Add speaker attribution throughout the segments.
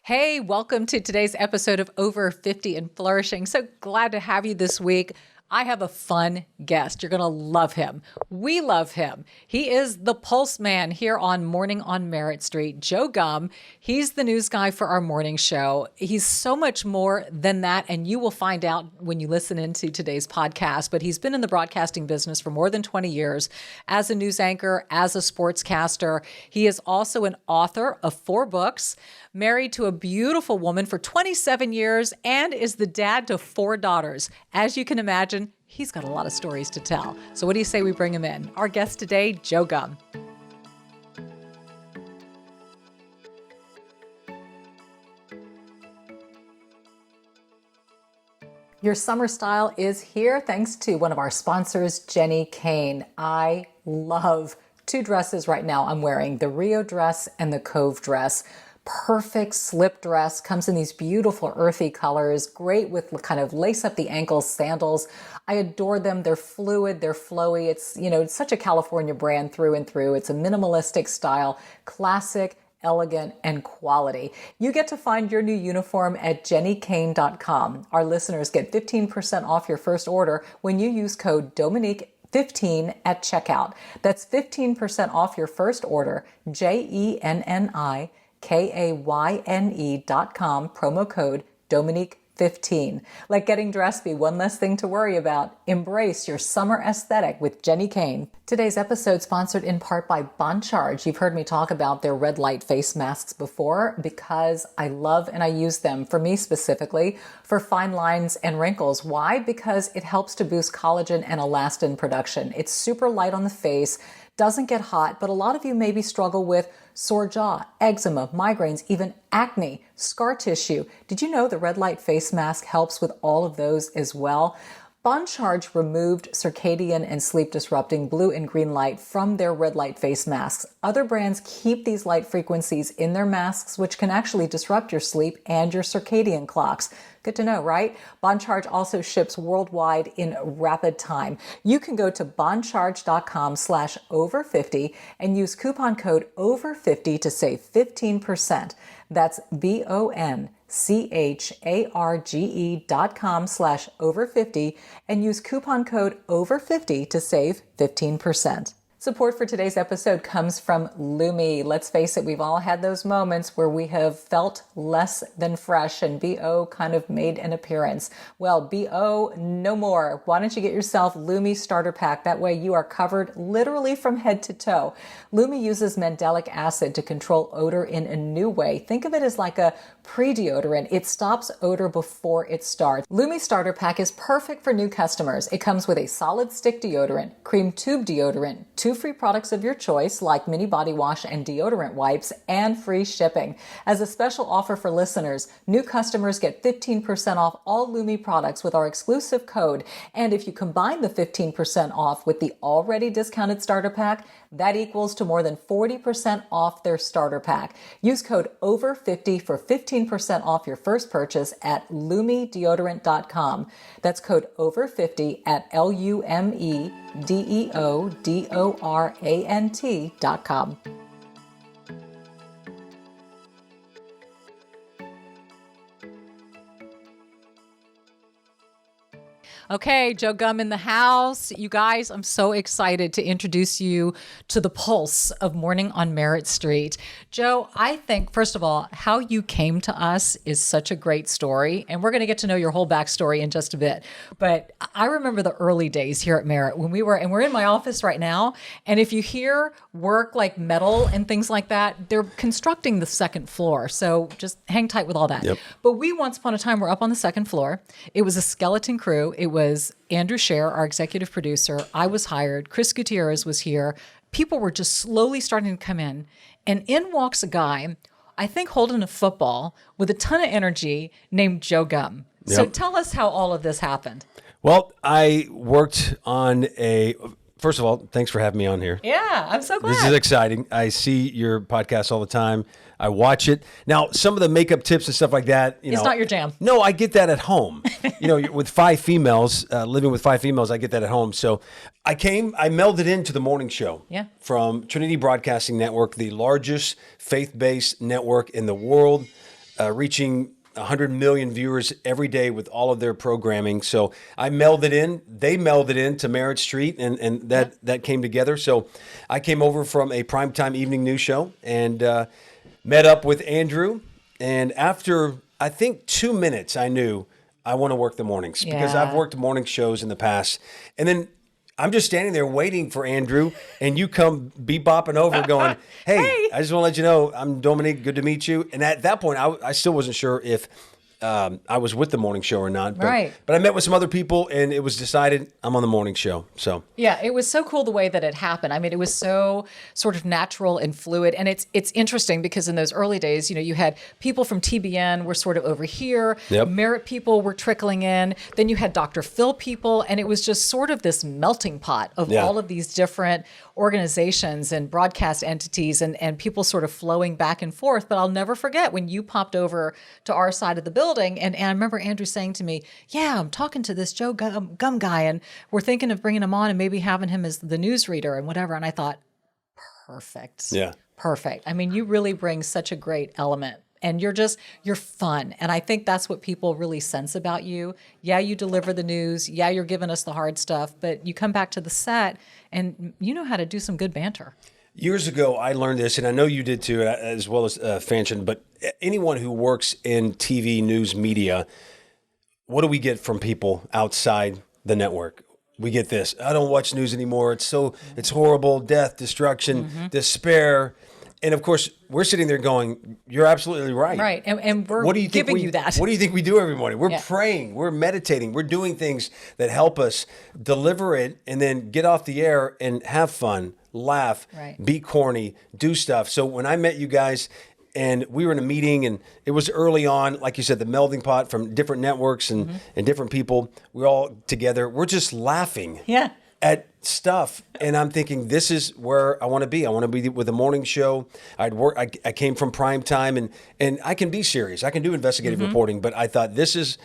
Speaker 1: Hey, welcome to today's episode of Over 50 and Flourishing. So glad to have you this week. I have a fun guest. You're going to love him. We love him. He is the Pulse Man here on Morning on Merritt Street, Joe Gumm. He's the news guy for our morning show. He's so much more than that, and you will find out when you listen into today's podcast. But he's been in the broadcasting business for more than 20 years as a news anchor, as a sportscaster. He is also an author of 4 books, married to a beautiful woman for 27 years, and is the dad to 4 daughters. As you can imagine, he's got a lot of stories to tell. So what do you say we bring him in? Our guest today, Joe Gumm. Your summer style is here thanks to one of our sponsors, Jenny Kane. I love 2 dresses right now I'm wearing, the Rio dress and the Cove dress. Perfect slip dress, comes in these beautiful earthy colors, great with kind of lace up the ankles sandals. I adore them. They're fluid, they're flowy. It's such a California brand through and through. It's a minimalistic style, classic, elegant, and quality. You get to find your new uniform at jennykane.com. Our listeners get 15% off your first order when you use code Dominique 15 at checkout. That's 15% off your first order, JENNIKAYNE.com, promo code Dominique 15. Let getting dressed be one less thing to worry about. Embrace your summer aesthetic with Jenny Kane. Today's episode sponsored in part by Boncharge. You've heard me talk about their red light face masks before because I love and I use them, for me specifically, for fine lines and wrinkles. Why? Because it helps to boost collagen and elastin production. It's super light on the face, doesn't get hot, but a lot of you maybe struggle with sore jaw, eczema, migraines, even acne, scar tissue. Did you know the red light face mask helps with all of those as well? Boncharge removed circadian and sleep disrupting blue and green light from their red light face masks. Other brands keep these light frequencies in their masks, which can actually disrupt your sleep and your circadian clocks. Good to know, right? Boncharge also ships worldwide in rapid time. You can go to boncharge.com/over50 and use coupon code over50 to save 15%. That's BONCHARGE.com/over50 and use coupon code over50 to save 15%. Support for today's episode comes from Lumi. Let's face it, we've all had those moments where we have felt less than fresh and BO kind of made an appearance. Well, BO no more. Why don't you get yourself Lumi Starter Pack? That way you are covered literally from head to toe. Lumi uses mandelic acid to control odor in a new way. Think of it as like a pre-deodorant. It stops odor before it starts. Lumi Starter Pack is perfect for new customers. It comes with a solid stick deodorant, cream tube deodorant, 2 free products of your choice like mini body wash and deodorant wipes, and free shipping. As a special offer for listeners, new customers get 15% off all Lumi products with our exclusive code. And if you combine the 15% off with the already discounted starter pack, that equals to more than 40% off their starter pack. Use code OVER50 for 15% off your first purchase at LumiDeodorant.com. That's code OVER50 at LumiDeodorant.com. Okay, Joe Gumm in the house. You guys, I'm so excited to introduce you to the pulse of Morning on Merritt Street. Joe, I think, first of all, how you came to us is such a great story, and we're going to get to know your whole backstory in just a bit. But I remember the early days here at Merritt when we're in my office right now, and if you hear work like metal and things like that, they're constructing the second floor, so just hang tight with all that.
Speaker 2: Yep.
Speaker 1: But we once upon a time were up on the second floor. It was a skeleton crew. It was Andrew Scher, our executive producer. I was hired. Chris Gutierrez was here. People were just slowly starting to come in. And in walks a guy, I think holding a football with a ton of energy, named Joe Gumm.
Speaker 2: Yep.
Speaker 1: So tell us how all of this happened.
Speaker 2: Well, I worked on first of all, thanks for having me on here.
Speaker 1: Yeah, I'm so glad.
Speaker 2: This is exciting. I see your podcast all the time. I watch it. Now, some of the makeup tips and stuff like that,
Speaker 1: it's not your jam.
Speaker 2: No, I get that at home. With 5 females, living with 5 females, I get that at home. So I melded into the morning show from Trinity Broadcasting Network, the largest faith-based network in the world. reaching 100 million viewers every day with all of their programming. So I melded in, they melded in to Merritt Street, and that came together. So I came over from a primetime evening news show and met up with Andrew. And after, I think, 2 minutes, I knew I want to work the mornings because I've worked morning shows in the past. And then I'm just standing there waiting for Andrew, and you come bebopping over going, hey, I just want to let you know, I'm Dominique, good to meet you. And at that point, I still wasn't sure if I was with the morning show or not. But, but I met with some other people, and it was decided I'm on the morning show. So
Speaker 1: yeah, it was so cool the way that it happened. I mean, it was so sort of natural and fluid. And it's interesting because in those early days, you know, you had people from TBN were sort of over here. Merit people were trickling in. Then you had Dr. Phil people. And it was just sort of this melting pot of all of these different organizations and broadcast entities and people sort of flowing back and forth. But I'll never forget when you popped over to our side of the building. And I remember Andrew saying to me, yeah, I'm talking to this Joe Gumm guy, and we're thinking of bringing him on and maybe having him as the newsreader and whatever. And I thought, perfect. Yeah. Perfect. I mean, you really bring such a great element. And you're fun. And I think that's what people really sense about you. Yeah, you deliver the news. Yeah, you're giving us the hard stuff. But you come back to the set and you know how to do some good banter.
Speaker 2: Years ago, I learned this, and I know you did too, as well as Fanchon, but anyone who works in TV, news, media, what do we get from people outside the network? We get this, I don't watch news anymore. It's horrible, death, destruction, despair. And of course, we're sitting there going, you're absolutely right.
Speaker 1: Right. And we're giving you that.
Speaker 2: What do you think we do every morning? We're praying, we're meditating, we're doing things that help us deliver it and then get off the air and have fun, laugh, be corny, do stuff. So when I met you guys and we were in a meeting and it was early on, like you said, the melding pot from different networks and different people, we're all together. We're just laughing. At stuff, and I'm thinking this is where I want to be. I want to be with a morning show. I came from prime time, and I can be serious. I can do investigative reporting, but I thought this is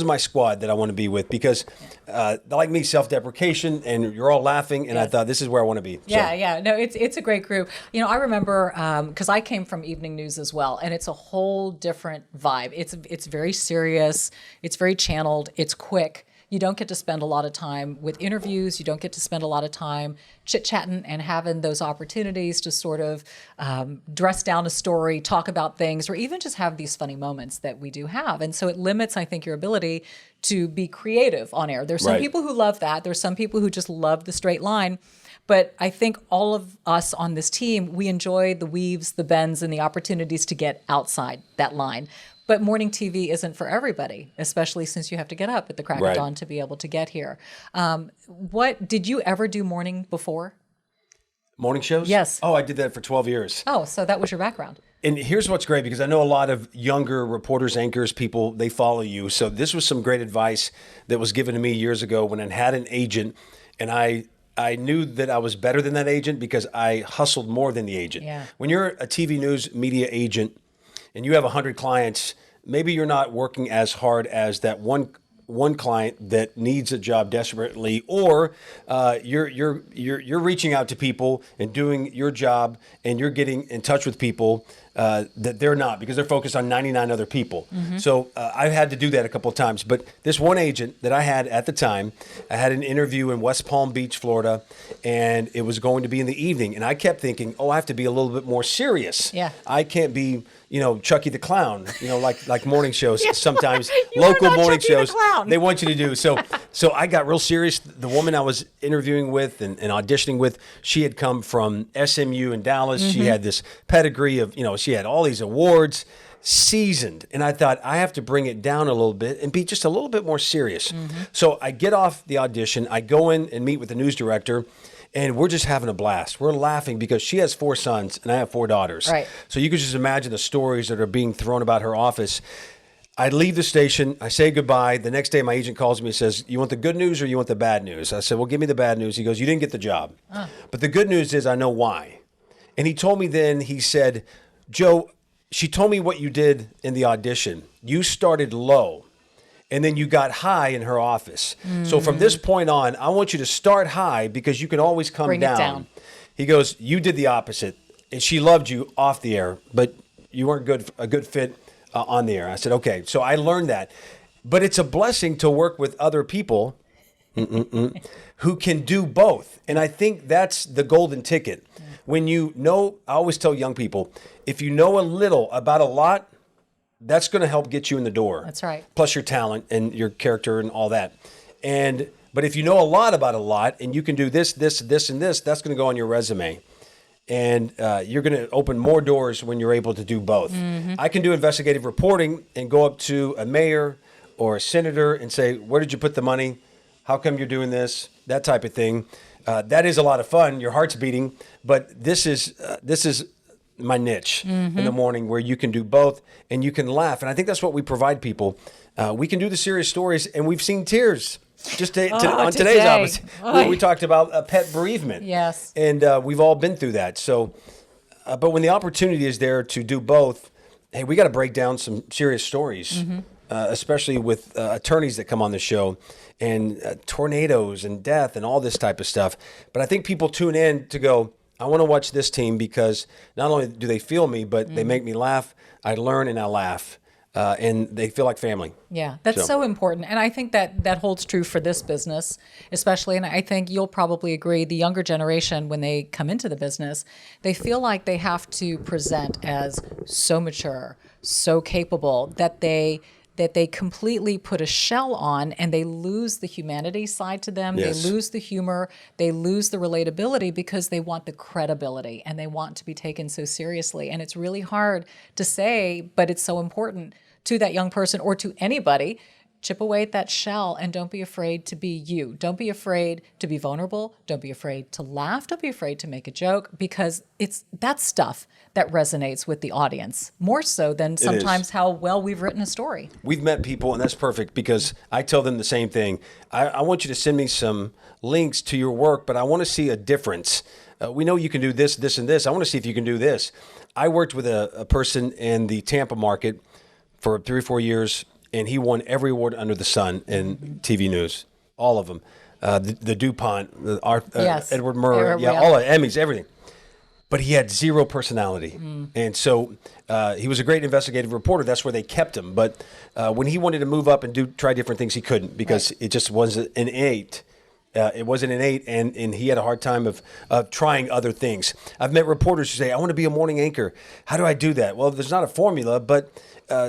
Speaker 2: my squad that I want to be with because, like me, self-deprecation, and you're all laughing, and I thought this is where I want to be.
Speaker 1: No, it's a great group. You know, I remember because I came from evening news as well, and it's a whole different vibe. It's very serious. It's very channeled. It's quick. You don't get to spend a lot of time with interviews. You don't get to spend a lot of time chit-chatting and having those opportunities to sort of dress down a story, talk about things, or even just have these funny moments that we do have. And so it limits, I think, your ability to be creative on air. There's some people who love that. There's some people who just love the straight line. But I think all of us on this team, we enjoy the weaves, the bends, and the opportunities to get outside that line. But morning TV isn't for everybody, especially since you have to get up at the crack of dawn to be able to get here. What did you ever do morning before?
Speaker 2: Morning shows?
Speaker 1: Yes.
Speaker 2: Oh, I did that for 12 years.
Speaker 1: Oh, so that was your background.
Speaker 2: And here's what's great, because I know a lot of younger reporters, anchors, people, they follow you. So this was some great advice that was given to me years ago when I had an agent, and I knew that I was better than that agent because I hustled more than the agent.
Speaker 1: Yeah.
Speaker 2: When you're a TV news media agent and you have 100 clients, maybe you're not working as hard as that one client that needs a job desperately, or you're reaching out to people and doing your job, and you're getting in touch with people that they're not, because they're focused on 99 other people. So I've had to do that a couple of times. But this one agent that I had at the time, I had an interview in West Palm Beach, Florida, and it was going to be in the evening. And I kept thinking, I have to be a little bit more serious.
Speaker 1: Yeah.
Speaker 2: I can't be, Chucky the Clown, like morning shows sometimes, local morning shows, they want you to do. So I got real serious. The woman I was interviewing with and auditioning with, she had come from SMU in Dallas. She had this pedigree of, she had all these awards, seasoned. And I thought, I have to bring it down a little bit and be just a little bit more serious. So I get off the audition. I go in and meet with the news director, and we're just having a blast. We're laughing because she has 4 sons and I have 4 daughters. Right. So you could just imagine the stories that are being thrown about her office. I leave the station. I say goodbye. The next day, my agent calls me and says, you want the good news or you want the bad news? I said, well, give me the bad news. He goes, you didn't get the job. But the good news is I know why. And he told me then, he said, Joe, she told me what you did in the audition. You started low, and then you got high in her office. So from this point on, I want you to start high because you can always come
Speaker 1: Bring it down.
Speaker 2: He goes, you did the opposite. And she loved you off the air, but you weren't a good fit on the air. I said, okay. So I learned that. But it's a blessing to work with other people who can do both. And I think that's the golden ticket. When you know, I always tell young people, if you know a little about a lot, that's going to help get you in the door.
Speaker 1: That's right. Plus
Speaker 2: your talent and your character and all that. But if you know a lot about a lot and you can do this, this, this, and this, that's going to go on your resume. And you're going to open more doors when you're able to do both. I can do investigative reporting and go up to a mayor or a senator and say, where did you put the money? How come you're doing this? That type of thing. That is a lot of fun. Your heart's beating. But this is my niche in the morning, where you can do both and you can laugh. And I think that's what we provide people. We can do the serious stories, and we've seen tears. Just on today's office, we talked about a pet bereavement.
Speaker 1: Yes.
Speaker 2: And we've all been through that. So, but when the opportunity is there to do both, hey, we got to break down some serious stories, especially with attorneys that come on the show, and tornadoes and death and all this type of stuff. But I think people tune in to go, I want to watch this team because not only do they feel me, but they make me laugh. I learn and I laugh. And they feel like family.
Speaker 1: Yeah, that's so important. And I think that holds true for this business, especially. And I think you'll probably agree, the younger generation, when they come into the business, they feel like they have to present as so mature, so capable, that they completely put a shell on, and they lose the humanity side to them.
Speaker 2: Yes.
Speaker 1: They lose the humor. They lose the relatability because they want the credibility and they want to be taken so seriously. And it's really hard to say, but it's so important to that young person or to anybody. Chip away at that shell and don't be afraid to be you. Don't be afraid to be vulnerable. Don't be afraid to laugh. Don't be afraid to make a joke, because it's that stuff that resonates with the audience more so than sometimes how well we've written a story.
Speaker 2: We've met people, and that's perfect, because I tell them the same thing. I want you to send me some links to your work, but I want to see a difference. We know you can do this, this, and this. I want to see if you can do this. I worked with a person in the Tampa market for 3 or 4 years, and he won every award under the sun in TV news, all of them. The DuPont, Edward Murray, all the Emmys, everything. But he had zero personality. And so he was a great investigative reporter. That's where they kept him. But when he wanted to move up and try different things, he couldn't, because it just wasn't innate. It wasn't innate, and he had a hard time of trying other things. I've met reporters who say, I want to be a morning anchor. How do I do that? Well, there's not a formula, but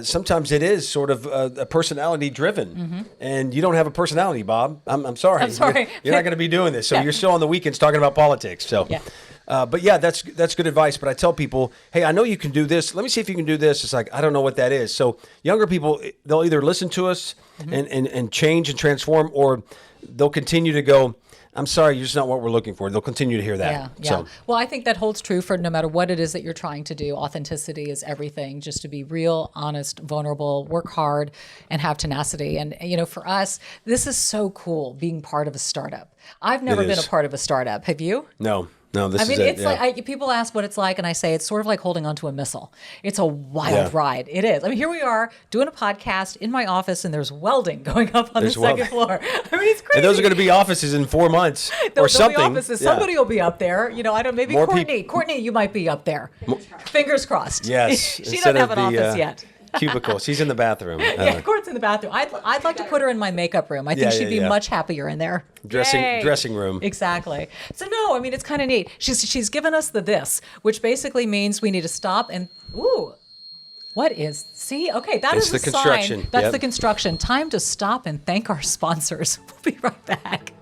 Speaker 2: sometimes it is sort of a personality driven. And you don't have a personality, Bob. I'm sorry.
Speaker 1: I'm sorry.
Speaker 2: You're not going to be doing this. So you're still on the weekends talking about politics. So, but yeah, that's good advice. But I tell people, hey, I know you can do this. Let me see if you can do this. It's like, I don't know what that is. So younger people, they'll either listen to us and change and transform, or they'll continue to go, I'm sorry, you're just not what we're looking for. They'll continue to hear that.
Speaker 1: Yeah. So. Well, I think that holds true for no matter what it is that you're trying to do. Authenticity is everything. Just to be real, honest, vulnerable, work hard, and have tenacity. And, for us, this is so cool, being part of a startup. I've never been a part of a startup. Have you?
Speaker 2: No, this is it.
Speaker 1: It's like, people ask what it's like, and I say it's sort of like holding onto a missile. It's a wild ride. It is. Here we are doing a podcast in my office, and there's welding going up on the second floor. It's crazy.
Speaker 2: And those are going to be offices in 4 months or something.
Speaker 1: Be offices. Somebody will be up there. I don't. Maybe more Courtney. Courtney, you might be up there. Fingers crossed.
Speaker 2: Yes.
Speaker 1: She doesn't have an office yet.
Speaker 2: Cubicle. She's in the bathroom.
Speaker 1: Court's in the bathroom. I'd like to put her in my makeup room. I think she'd be much happier in there.
Speaker 2: Dressing room.
Speaker 1: Exactly. So no, it's kind of neat. She's given us this, which basically means we need to stop and what is? See, okay, that's
Speaker 2: the construction.
Speaker 1: Sign. That's the construction. Time to stop and thank our sponsors. We'll be right back.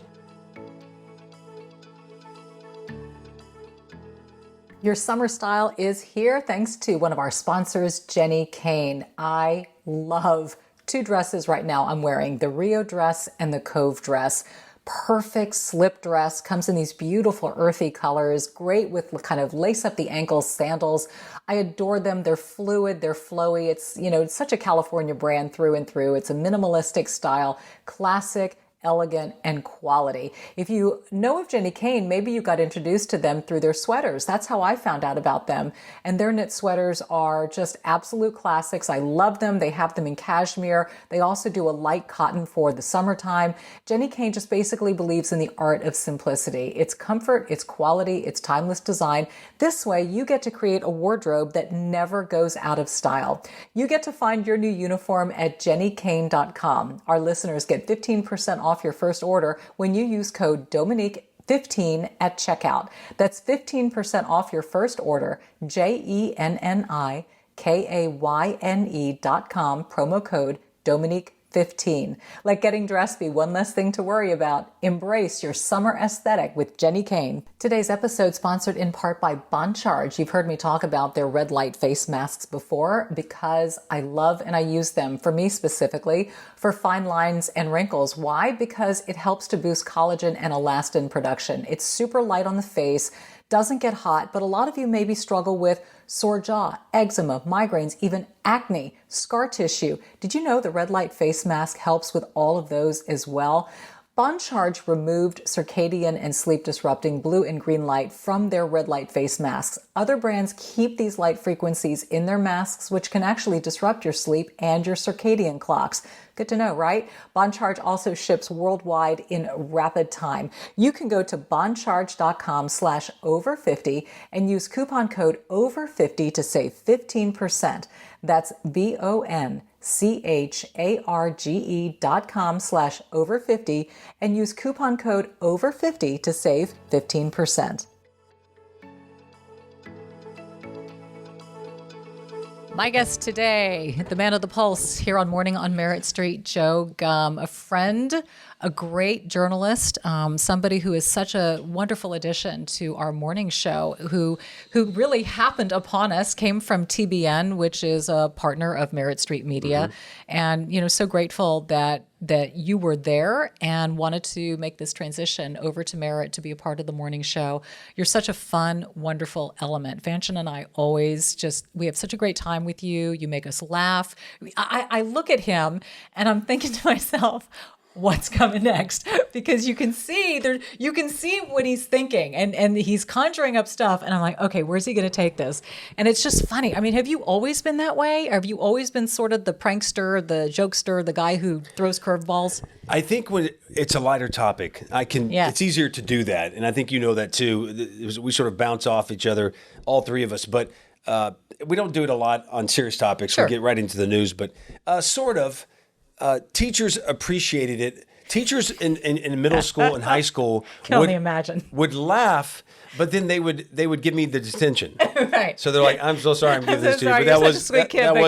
Speaker 1: Your summer style is here thanks to one of our sponsors, Jenny Kane. I love 2 dresses right now I'm wearing, the Rio dress and the Cove dress. Perfect slip dress, comes in these beautiful earthy colors, great with kind of lace up the ankles sandals. I adore them. They're fluid, they're flowy. It's, it's such a California brand through and through. It's a minimalistic style, classic, elegant, and quality. If you know of Jenny Kane, maybe you got introduced to them through their sweaters. That's how I found out about them. And their knit sweaters are just absolute classics. I love them. They have them in cashmere. They also do a light cotton for the summertime. Jenny Kane just basically believes in the art of simplicity. It's comfort, it's quality, it's timeless design. This way, you get to create a wardrobe that never goes out of style. You get to find your new uniform at jennykane.com. Our listeners get 15% off your first order when you use code Dominique15 at checkout. That's 15% off your first order, JENNIKAYNE.com, promo code Dominique15. Let getting dressed be one less thing to worry about. Embrace your summer aesthetic with Jenny Kane. Today's episode sponsored in part by Bon Charge. You've heard me talk about their red light face masks before because I love and I use them, for me specifically, for fine lines and wrinkles. Why? Because it helps to boost collagen and elastin production. It's super light on the face, doesn't get hot, but a lot of you maybe struggle with sore jaw, eczema, migraines, even acne, scar tissue. Did you know the red light face mask helps with all of those as well? Bon Charge removed circadian and sleep disrupting blue and green light from their red light face masks. Other brands keep these light frequencies in their masks, which can actually disrupt your sleep and your circadian clocks. Good to know, right? Bon Charge also ships worldwide in rapid time. You can go to boncharge.com/over50 and use coupon code over50 to save 15%. That's boncharge.com/over50 and use coupon code over50 to save 15%. My guest today, the man of the pulse here on Morning on Merritt Street, Joe Gumm, a friend, a great journalist, somebody who is such a wonderful addition to our morning show, who really happened upon us, came from TBN, which is a partner of Merritt Street Media, and so grateful that you were there and wanted to make this transition over to Merritt to be a part of the morning show. You're such a fun, wonderful element. Fanchon and I always we have such a great time with you. You make us laugh. I look at him and I'm thinking to myself, what's coming next? Because you can see what he's thinking and he's conjuring up stuff. And I'm like, okay, where's he going to take this? And it's just funny. I mean, have you always been that way? Or have you always been sort of the prankster, the jokester, the guy who throws curveballs?
Speaker 2: I think when it's a lighter topic, it's easier to do that. And I think you know that too. We sort of bounce off each other, all three of us, but we don't do it a lot on serious topics.
Speaker 1: Sure.
Speaker 2: We get right into the news, but sort of. Teachers appreciated it. Teachers in middle school and high school would laugh, but then they would give me the detention.
Speaker 1: Right.
Speaker 2: So they're like, "I'm so sorry, I'm giving this to you," but that was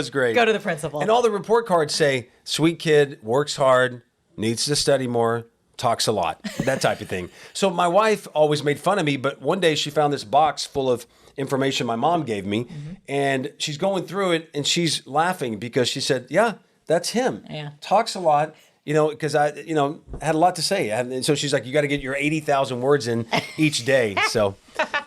Speaker 2: great.
Speaker 1: Go to the principal.
Speaker 2: And all the report cards say, "Sweet kid, works hard, needs to study more, talks a lot," that type of thing. So my wife always made fun of me, but one day she found this box full of information my mom gave me, and she's going through it and she's laughing because she said, "Yeah. That's him.
Speaker 1: Yeah.
Speaker 2: Talks a lot, because I, had a lot to say. And so she's like, you got to get your 80,000 words in each day. So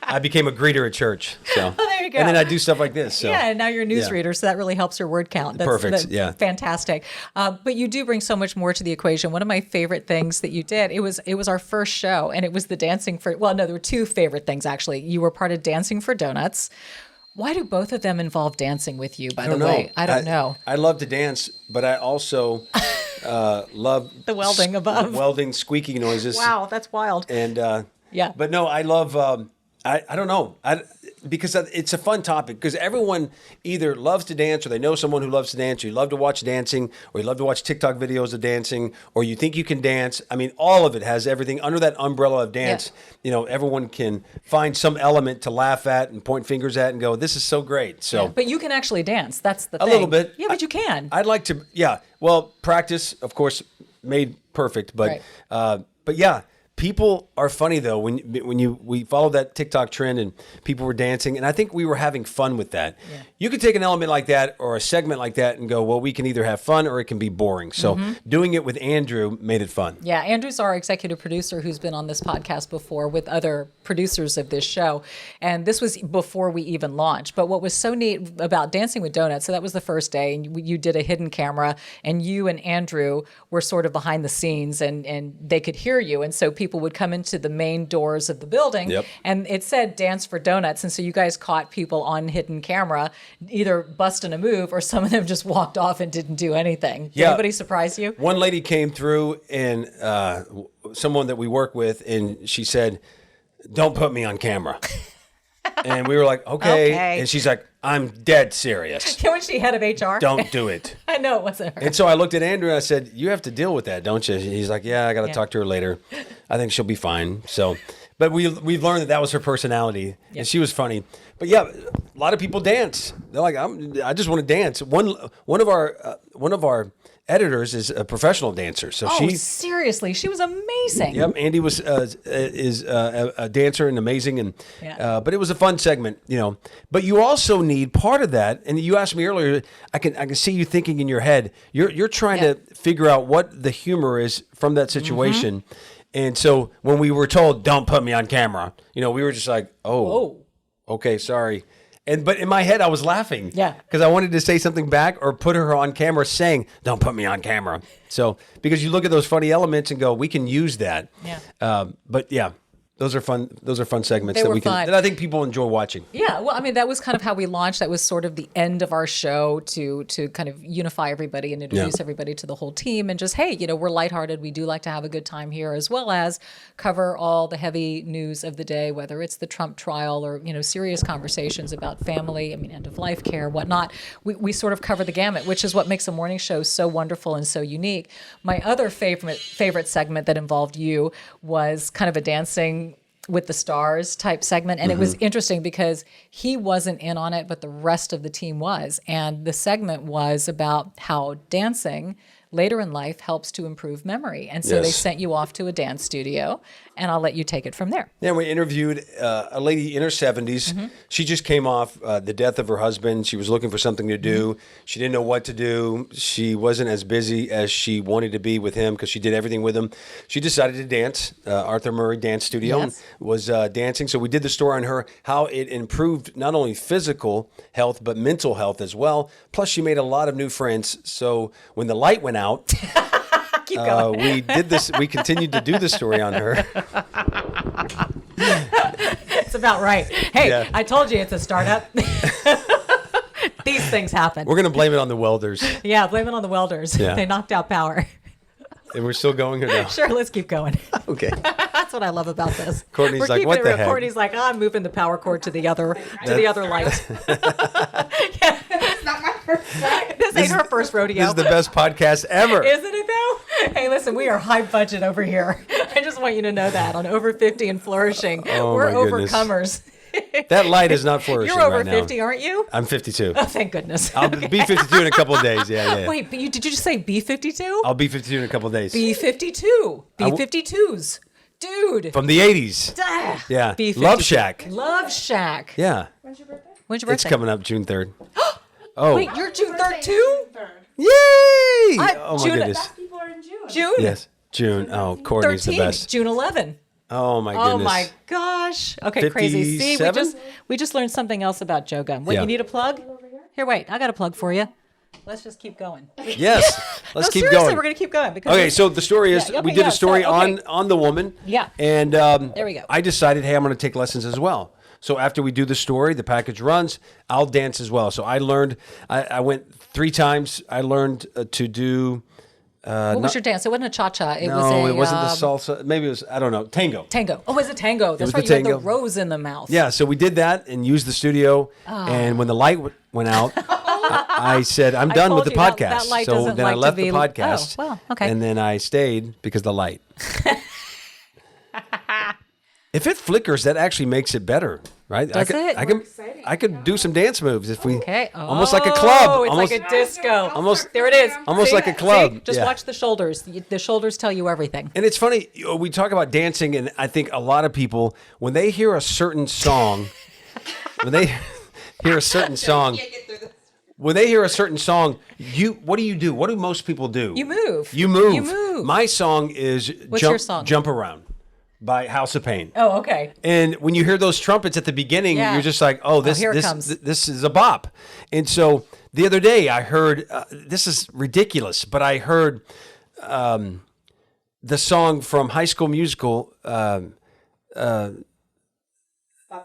Speaker 2: I became a greeter at church. So
Speaker 1: there you go.
Speaker 2: And then I do stuff like this. So.
Speaker 1: Yeah, and now you're a newsreader, so that really helps your word count. That's
Speaker 2: perfect. Yeah.
Speaker 1: Fantastic. But you do bring so much more to the equation. One of my favorite things that you did, it was our first show, and it was the Dancing for, there were two favorite things, actually. You were part of Dancing for Donuts. Why do both of them involve dancing with you, by the way? I don't know.
Speaker 2: I love to dance, but I also love
Speaker 1: the welding above.
Speaker 2: Welding, squeaking noises.
Speaker 1: Wow, that's wild.
Speaker 2: And
Speaker 1: yeah.
Speaker 2: But no, I love, I don't know. Because it's a fun topic, because everyone either loves to dance or they know someone who loves to dance, or you love to watch dancing, or you love to watch TikTok videos of dancing, or you think you can dance. I mean, all of it has everything under that umbrella of dance. Yeah. Everyone can find some element to laugh at and point fingers at and go, this is so great. So,
Speaker 1: yeah, but you can actually dance. That's the thing.
Speaker 2: A little bit.
Speaker 1: Yeah, but you can.
Speaker 2: I'd like to, yeah. Well, practice, of course, made perfect. But,
Speaker 1: right.
Speaker 2: But yeah. People are funny though we followed that TikTok trend and people were dancing, and I think we were having fun with that. Yeah. You could take an element like that or a segment like that and go, well, we can either have fun or it can be boring. So doing it with Andrew made it fun.
Speaker 1: Yeah, Andrew's our executive producer who's been on this podcast before with other producers of this show, and this was before we even launched. But what was so neat about Dancing with Donuts, so that was the first day, and you did a hidden camera, and you and Andrew were sort of behind the scenes, and they could hear you, and so people would come into the main doors of the building, and it said Dance for Donuts, and so you guys caught people on hidden camera either busting a move or some of them just walked off and didn't do anything. Did anybody surprise you?
Speaker 2: One lady came through, and someone that we work with, and she said, "Don't put me on camera." And we were like, okay. And she's like, "I'm dead serious.
Speaker 1: When she head of HR?
Speaker 2: Don't do it."
Speaker 1: I know it wasn't her.
Speaker 2: And so I looked at Andrew and I said, "You have to deal with that, don't you?" He's like, "Yeah, I got to talk to her later. I think she'll be fine." So, but we've learned that was her personality, and she was funny. But yeah, a lot of people dance. They're like, I just want to dance. One of our editors is a professional dancer, so
Speaker 1: seriously, she was amazing.
Speaker 2: Yep, Andy is a dancer and amazing, and but it was a fun segment, But you also need part of that, and you asked me earlier. I can see you thinking in your head. You're trying to figure out what the humor is from that situation, and so when we were told, "Don't put me on camera," we were just like, "Oh, okay, sorry." But in my head, I was laughing. Yeah. Because I wanted to say something back or put her on camera saying, "Don't put me on camera." So, because you look at those funny elements and go, we can use that. Yeah. But yeah, those are fun segments that I think people enjoy watching.
Speaker 1: Yeah. Well, I mean, that was kind of how we launched. That was sort of the end of our show to kind of unify everybody and introduce everybody to the whole team and just, hey, we're lighthearted. We do like to have a good time here, as well as cover all the heavy news of the day, whether it's the Trump trial or, serious conversations about family, end of life care, whatnot. We sort of cover the gamut, which is what makes a morning show so wonderful and so unique. My other favorite segment that involved you was kind of a dancing with the stars type segment. And it was interesting because he wasn't in on it, but the rest of the team was. And the segment was about how dancing later in life helps to improve memory. And so they sent you off to a dance studio, and I'll let you take it from there.
Speaker 2: Yeah, we interviewed a lady in her 70s. She just came off the death of her husband. She was looking for something to do. She didn't know what to do. She wasn't as busy as she wanted to be with him because she did everything with him. She decided to dance. Arthur Murray Dance Studio was dancing. So we did the story on her, how it improved not only physical health, but mental health as well. Plus, she made a lot of new friends. So when the light went out,
Speaker 1: keep going.
Speaker 2: We continued to do the story on her.
Speaker 1: It's about right. Hey, I told you it's a startup. These things happen.
Speaker 2: We're going to blame it on the welders.
Speaker 1: Yeah, blame it on the welders. Yeah. They knocked out power.
Speaker 2: And we're still going here now?
Speaker 1: Sure, let's keep going.
Speaker 2: Okay.
Speaker 1: That's what I love about this.
Speaker 2: Courtney's like, what the heck?
Speaker 1: Courtney's like, I'm moving the power cord to the other light.
Speaker 3: It's not my first time.
Speaker 1: This ain't her first rodeo.
Speaker 2: This is the best podcast ever.
Speaker 1: Isn't it though? Hey, listen, we are high budget over here. I just want you to know that on Over 50 and Flourishing. We're overcomers.
Speaker 2: That light is not flourishing.
Speaker 1: You're over
Speaker 2: right
Speaker 1: 50,
Speaker 2: now.
Speaker 1: Aren't you?
Speaker 2: I'm 52.
Speaker 1: Oh, thank goodness.
Speaker 2: I'll be 52 in a couple of days. Yeah.
Speaker 1: Wait, but did you just say B52?
Speaker 2: I'll be 52 in a couple of days.
Speaker 1: B52. B52s. Dude.
Speaker 2: From the 80s. Yeah.
Speaker 1: B52.
Speaker 2: Love Shack.
Speaker 1: Love Shack.
Speaker 2: Yeah.
Speaker 3: When's your birthday?
Speaker 1: When's your birthday?
Speaker 2: It's coming up June 3rd. Oh.
Speaker 1: Wait, you're June 3rd too?
Speaker 2: Yay! Oh, my goodness.
Speaker 3: Best people are in June.
Speaker 1: June?
Speaker 2: Yes. June. Oh, Courtney's
Speaker 1: 13,
Speaker 2: the best.
Speaker 1: June 11.
Speaker 2: Oh, my goodness.
Speaker 1: Oh, my gosh. Okay, crazy. See, we just learned something else about Joe Gumm. Wait, you need a plug? Here, wait. I got a plug for you. Let's just keep going.
Speaker 2: Yes. Let's keep
Speaker 1: seriously,
Speaker 2: going.
Speaker 1: We're going to keep going. Because
Speaker 2: okay, so the story is we did a story on the woman.
Speaker 1: Yeah.
Speaker 2: And
Speaker 1: there we go.
Speaker 2: I decided, hey, I'm going to take lessons as well. So after we do the story, the package runs, I'll dance as well. So I learned, I went 3 times. I learned to do...
Speaker 1: what was your dance? It wasn't a cha-cha. It
Speaker 2: wasn't the salsa. Maybe it was, I don't know, tango.
Speaker 1: Tango. Oh, was it tango? That's right. You had the rose in the mouth.
Speaker 2: Yeah, so we did that and used the studio. And when the light went out, I said, I'm done with the podcast.
Speaker 1: That light
Speaker 2: so
Speaker 1: doesn't
Speaker 2: then
Speaker 1: like
Speaker 2: I left
Speaker 1: to be...
Speaker 2: the podcast.
Speaker 1: Oh, well, okay.
Speaker 2: And then I stayed because of the light. If it flickers, that actually makes it better, right?
Speaker 1: Does it?
Speaker 2: I could do some dance moves if we.
Speaker 1: Okay.
Speaker 2: Almost like a club.
Speaker 1: Oh, it's
Speaker 2: almost,
Speaker 1: like a disco.
Speaker 2: Almost.
Speaker 1: There it is.
Speaker 2: Almost
Speaker 1: See?
Speaker 2: like a club.
Speaker 1: See? Just
Speaker 2: Yeah.
Speaker 1: watch the shoulders. The shoulders tell you everything.
Speaker 2: And it's funny, we talk about dancing, and I think a lot of people, when they hear a certain song, when they hear a certain song, what do you do? What do most people do?
Speaker 1: You move.
Speaker 2: You move.
Speaker 1: You move.
Speaker 2: My song is
Speaker 1: What's your song?
Speaker 2: Jump Around by House of Pain.
Speaker 1: Oh, okay.
Speaker 2: And when you hear those trumpets at the beginning,
Speaker 1: Yeah.
Speaker 2: you're just like,
Speaker 1: here it comes.
Speaker 2: this is a bop. And so the other day I heard, this is ridiculous, but I heard the song from High School Musical.
Speaker 3: Bop to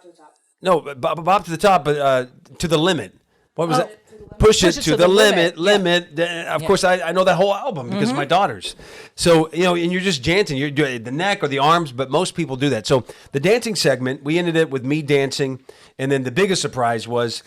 Speaker 3: the top.
Speaker 2: No, bop to the top, but to the limit. What was that? Push it to the
Speaker 1: limit.
Speaker 2: limit. Of course, I know that whole album because of my daughters. So, and you're just dancing. You're doing the neck or the arms, but most people do that. So the dancing segment, we ended it with me dancing. And then the biggest surprise was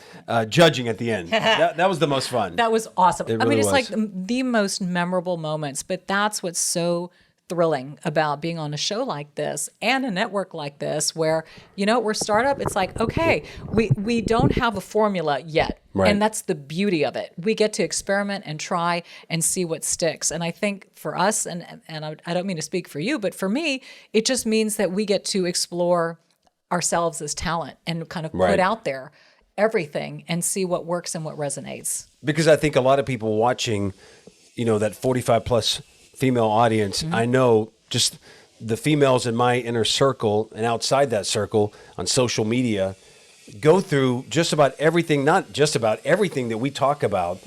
Speaker 2: judging at the end. that was the most fun.
Speaker 1: That was awesome.
Speaker 2: It
Speaker 1: I mean,
Speaker 2: really
Speaker 1: it's like
Speaker 2: was.
Speaker 1: the most memorable moments, but that's what's so thrilling about being on a show like this and a network like this where, we're startup. It's like, okay, we don't have a formula yet.
Speaker 2: Right.
Speaker 1: And that's the beauty of it. We get to experiment and try and see what sticks. And I think for us, and I don't mean to speak for you, but for me, it just means that we get to explore ourselves as talent and kind of put
Speaker 2: Right.
Speaker 1: out there everything and see what works and what resonates.
Speaker 2: Because I think a lot of people watching, that 45 plus female audience, I know just the females in my inner circle and outside that circle on social media go through just about everything, not just about everything that we talk about.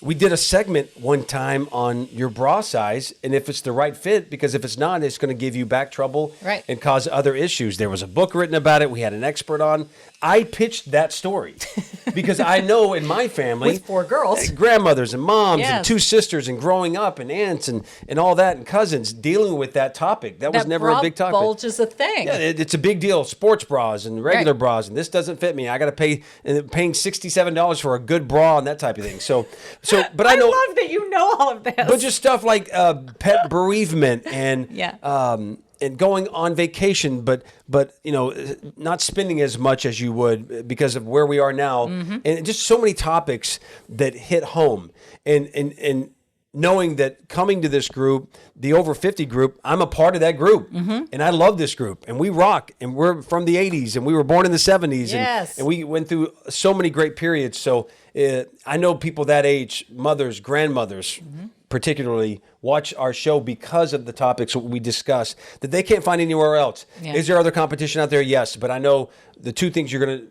Speaker 2: We did a segment one time on your bra size and if it's the right fit, because if it's not, it's going to give you back trouble
Speaker 1: Right.
Speaker 2: and cause other issues. There was a book written about it. We had an expert on. I pitched that story because I know in my family,
Speaker 1: With 4 girls.
Speaker 2: grandmothers and moms
Speaker 1: Yes.
Speaker 2: and 2 sisters and growing up and aunts and all that and cousins dealing with that topic. That was never a big topic.
Speaker 1: Bulge is a thing.
Speaker 2: Yeah, it's a big deal. Sports bras and regular
Speaker 1: Right.
Speaker 2: bras, and this doesn't fit me. I got to paying $67 for a good bra and that type of thing. But I know,
Speaker 1: love that you know all of this.
Speaker 2: but just stuff like pet bereavement and
Speaker 1: Yeah.
Speaker 2: and going on vacation, but not spending as much as you would because of where we are now, and just so many topics that hit home, and knowing that coming to this group, the over 50 group, I'm a part of that group, and I love this group, and we rock, and we're from the 80s, and we were born in the 70s,
Speaker 1: Yes.
Speaker 2: and we went through so many great periods. So I know people that age, mothers, grandmothers, particularly watch our show because of the topics we discuss that they can't find anywhere else.
Speaker 1: Yeah.
Speaker 2: Is there other competition out there? Yes, but I know the 2 things you're going to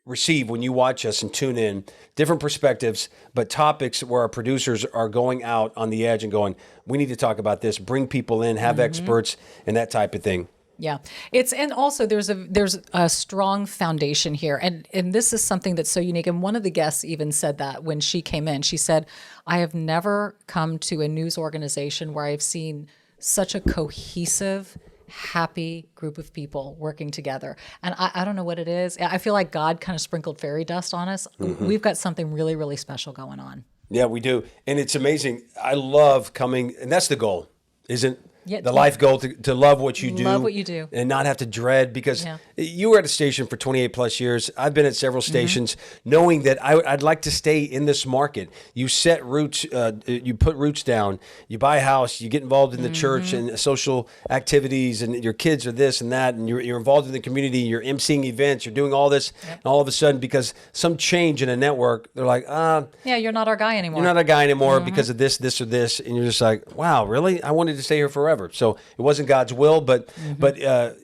Speaker 2: receive when you watch us and tune in, different perspectives, but topics where our producers are going out on the edge and going, we need to talk about this, bring people in, have experts and that type of thing.
Speaker 1: Yeah, and also there's a strong foundation here, and this is something that's so unique. And one of the guests even said that when she came in, she said, "I have never come to a news organization where I've seen such a cohesive, happy group of people working together." And I don't know what it is. I feel like God kind of sprinkled fairy dust on us. We've got something really, really special going on.
Speaker 2: Yeah, we do, and it's amazing. I love coming, and that's the goal, isn't?
Speaker 1: Yeah,
Speaker 2: the life goal to love what you do.
Speaker 1: Love what you do.
Speaker 2: And not have to dread, because
Speaker 1: Yeah.
Speaker 2: you were at a station for 28 plus years. I've been at several stations knowing that I'd like to stay in this market. You set roots, you put roots down, you buy a house, you get involved in the church and social activities, and your kids are this and that, and you're involved in the community, you're emceeing events, you're doing all this, and all of a sudden, because some change in a network, they're like,
Speaker 1: Yeah, you're not our guy anymore.
Speaker 2: you're not a guy anymore because of this, or this, and you're just like, wow, really? I wanted to stay here forever. So it wasn't God's will, but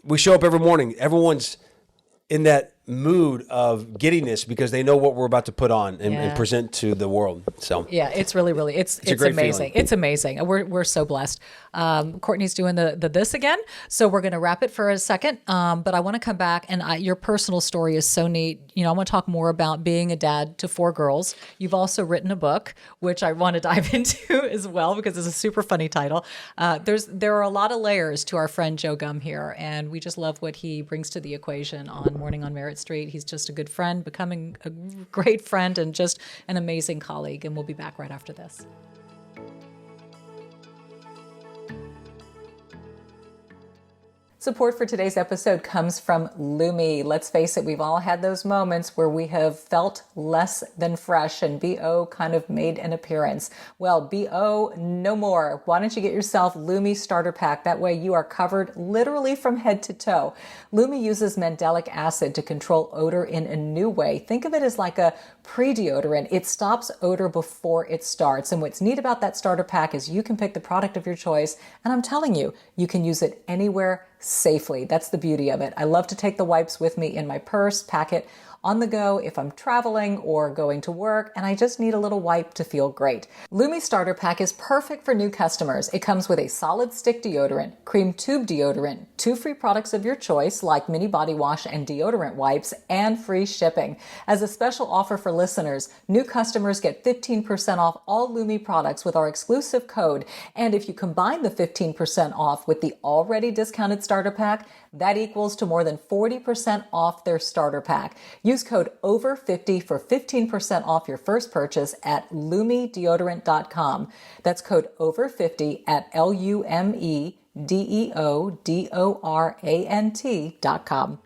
Speaker 2: we show up every morning. Everyone's in that mood of giddiness because they know what we're about to put on and present to the world. So
Speaker 1: Yeah, it's really, really, it's
Speaker 2: a great
Speaker 1: amazing.
Speaker 2: feeling.
Speaker 1: It's amazing. We're so blessed. Courtney's doing the this again, so we're going to wrap it for a second. But I want to come back, and your personal story is so neat. I want to talk more about being a dad to 4 girls. You've also written a book, which I want to dive into as well because it's a super funny title. There are a lot of layers to our friend Joe Gumm here, and we just love what he brings to the equation on Morning on Merritt Street. He's just a good friend, becoming a great friend, and just an amazing colleague. And we'll be back right after this. Support for today's episode comes from Lumi. Let's face it, we've all had those moments where we have felt less than fresh and BO kind of made an appearance. Well, BO no more. Why don't you get yourself Lumi Starter Pack? That way you are covered literally from head to toe. Lumi uses mandelic acid to control odor in a new way. Think of it as like a pre-deodorant. It stops odor before it starts. And what's neat about that starter pack is you can pick the product of your choice. And I'm telling you, you can use it anywhere safely. That's the beauty of it. I love to take the wipes with me in my purse, pack it on the go if I'm traveling or going to work, and I just need a little wipe to feel great. Lumi Starter Pack is perfect for new customers. It comes with a solid stick deodorant, cream tube deodorant, 2 free products of your choice like mini body wash and deodorant wipes, and free shipping. As a special offer for listeners, new customers get 15% off all Lumi products with our exclusive code. And if you combine the 15% off with the already discounted starter pack, that equals to more than 40% off their starter pack. Use code OVER50 for 15% off your first purchase at LumiDeodorant.com. That's code OVER50 at LumiDeodorant.com.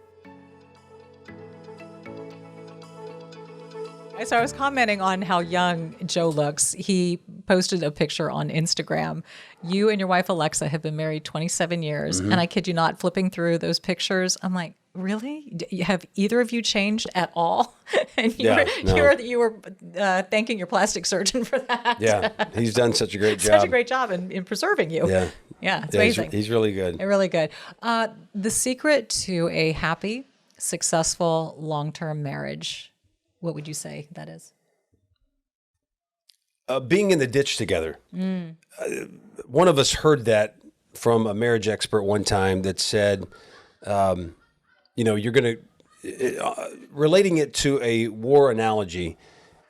Speaker 1: So I was commenting on how young Joe looks. He posted a picture on Instagram. You and your wife, Alexa, have been married 27 years. And I kid you not, flipping through those pictures, I'm like, really? Have either of you changed at all? And you were thanking your plastic surgeon for that.
Speaker 2: Yeah, he's done such a great job.
Speaker 1: Such a great job in preserving you. Yeah, it's amazing.
Speaker 2: He's really good.
Speaker 1: Really good. The secret to a happy, successful, long-term marriage, what would you say that is?
Speaker 2: Being in the ditch together. One of us heard that from a marriage expert one time that said, you're going to, relating it to a war analogy,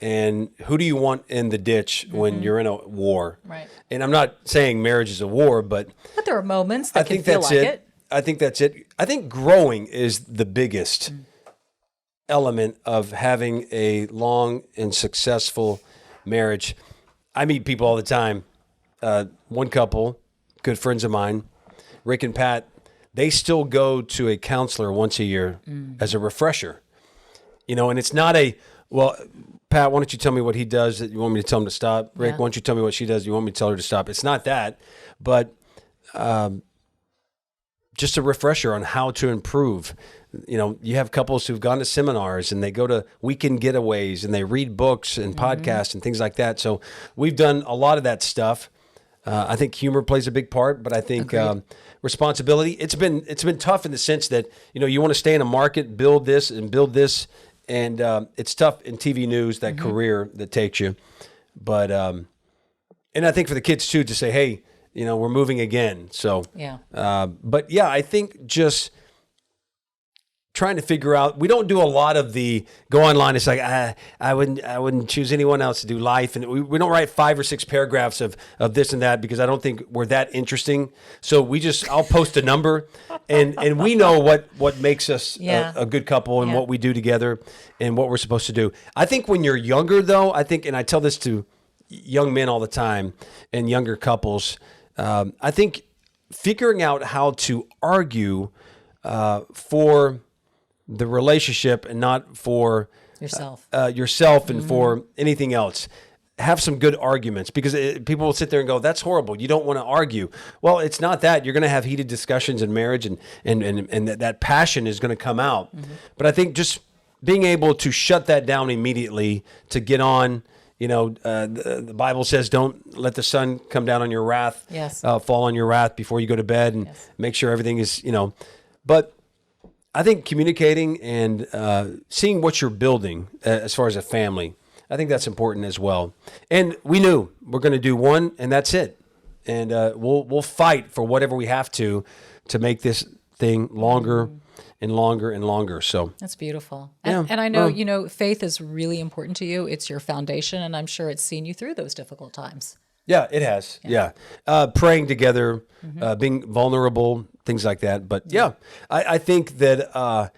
Speaker 2: and who do you want in the ditch when you're in a war? Right. And I'm not saying marriage is a war, but
Speaker 1: there are moments that can feel like it.
Speaker 2: I think that's it. I think growing is the biggest element of having a long and successful marriage. I meet people all the time. One couple, good friends of mine, Rick and Pat, they still go to a counselor once a year as a refresher. And it's not well, Pat, why don't you tell me what he does that you want me to tell him to stop? Rick, why don't you tell me what she does you want me to tell her to stop? It's not that, but just a refresher on how to improve. You have couples who've gone to seminars and they go to weekend getaways and they read books and podcasts and things like that. So we've done a lot of that stuff. I think humor plays a big part, but I think responsibility. It's been tough in the sense that you want to stay in a market, build this, and it's tough in TV news, that career that takes you. But and I think for the kids too to say, hey, we're moving again. So I think just trying to figure out, we don't do a lot of the go online. It's like, I wouldn't choose anyone else to do life. And we don't write 5 or 6 paragraphs of this and that because I don't think we're that interesting. So I'll post a number and we know what makes us a good couple and what we do together and what we're supposed to do. I think when you're younger though, and I tell this to young men all the time and younger couples, I think figuring out how to argue for the relationship and not for yourself and for anything else. Have some good arguments because people will sit there and go, that's horrible. You don't want to argue. Well, it's not that. You're going to have heated discussions in marriage and that passion is going to come out. But I think just being able to shut that down immediately to get on. The Bible says, don't let the sun come down on your wrath, fall on your wrath before you go to bed and make sure everything is, but I think communicating and seeing what you're building as far as a family, I think that's important as well. And we knew we're going to do one and that's it. And we'll fight for whatever we have to make this thing longer and longer and longer. So
Speaker 1: that's beautiful. And I know, faith is really important to you. It's your foundation, and I'm sure it's seen you through those difficult times.
Speaker 2: Yeah, it has. Yeah. Praying together, being vulnerable, things like that. But I think that